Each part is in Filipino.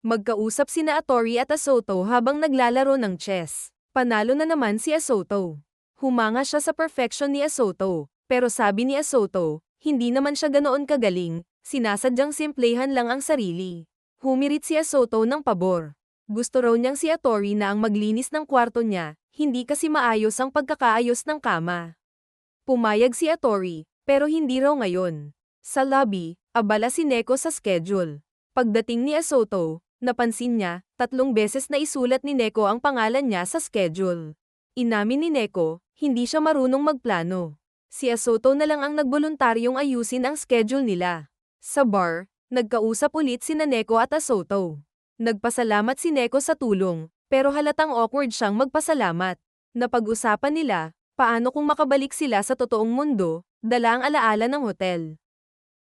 Magkausap sina Atori at Asoto habang naglalaro ng chess. Panalo na naman si Asoto. Humanga siya sa perfection ni Asoto, pero sabi ni Asoto, hindi naman siya ganoon kagaling, sinasadyang simplehan lang ang sarili. Humirit si Asoto ng pabor. Gusto raw niyang si Atori na ang maglinis ng kwarto niya, hindi kasi maayos ang pagkakaayos ng kama. Pumayag si Atori, pero hindi raw ngayon. Sa lobby, abala si Neko sa schedule. Pagdating ni Asoto, napansin niya, 3 beses na isulat ni Neko ang pangalan niya sa schedule. Inamin ni Neko, hindi siya marunong magplano. Si Asoto na lang ang nagboluntaryong ayusin ang schedule nila. Sa bar, nagkausap ulit sina Neko at Asoto. Nagpasalamat si Neko sa tulong, pero halatang awkward siyang magpasalamat. Napag-usapan nila, paano kung makabalik sila sa totoong mundo, dala ang alaala ng hotel.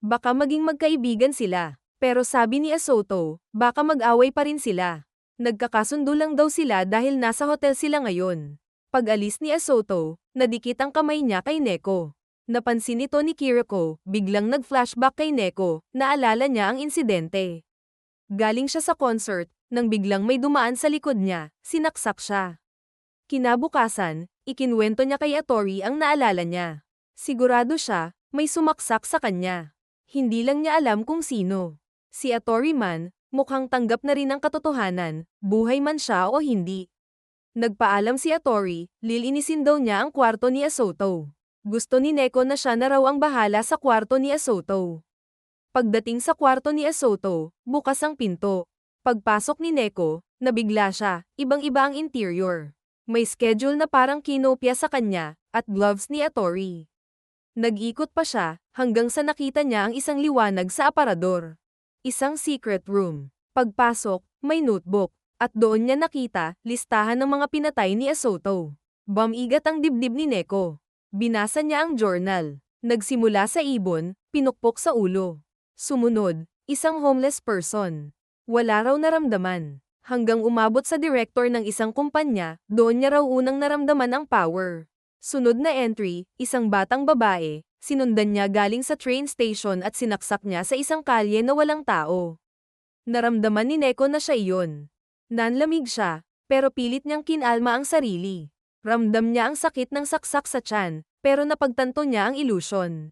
Baka maging magkaibigan sila. Pero sabi ni Asoto, baka mag-away pa rin sila. Nagkakasundo lang daw sila dahil nasa hotel sila ngayon. Pag-alis ni Asoto, nadikit ang kamay niya kay Neko. Napansin ito ni Kiriko, biglang nag-flashback kay Neko, naalala niya ang insidente. Galing siya sa concert, nang biglang may dumaan sa likod niya, sinaksak siya. Kinabukasan, ikinwento niya kay Atori ang naalala niya. Sigurado siya, may sumaksak sa kanya. Hindi lang niya alam kung sino. Si Atori man, mukhang tanggap na rin ang katotohanan, buhay man siya o hindi. Nagpaalam si Atori, lilinisin daw niya ang kwarto ni Asoto. Gusto ni Neko na siya na raw ang bahala sa kwarto ni Asoto. Pagdating sa kwarto ni Asoto, bukas ang pinto. Pagpasok ni Neko, nabigla siya, ibang-iba ang interior. May schedule na parang kinopya sa kanya, at gloves ni Atori. Nag-ikot pa siya, hanggang sa nakita niya ang isang liwanag sa aparador. Isang secret room. Pagpasok, may notebook, at doon niya nakita, listahan ng mga pinatay ni Asoto. Bumigat ang dibdib ni Neko. Binasa niya ang journal. Nagsimula sa ibon, pinukpok sa ulo. Sumunod, isang homeless person. Wala raw naramdaman. Hanggang umabot sa director ng isang kumpanya, doon niya raw unang naramdaman ang power. Sunod na entry, isang batang babae, sinundan niya galing sa train station at sinaksak niya sa isang kalye na walang tao. Naramdaman ni Neko na siya iyon. Nanlamig siya, pero pilit niyang kinalma ang sarili. Ramdam niya ang sakit ng saksak sa tiyan, pero napagtanto niya ang ilusyon.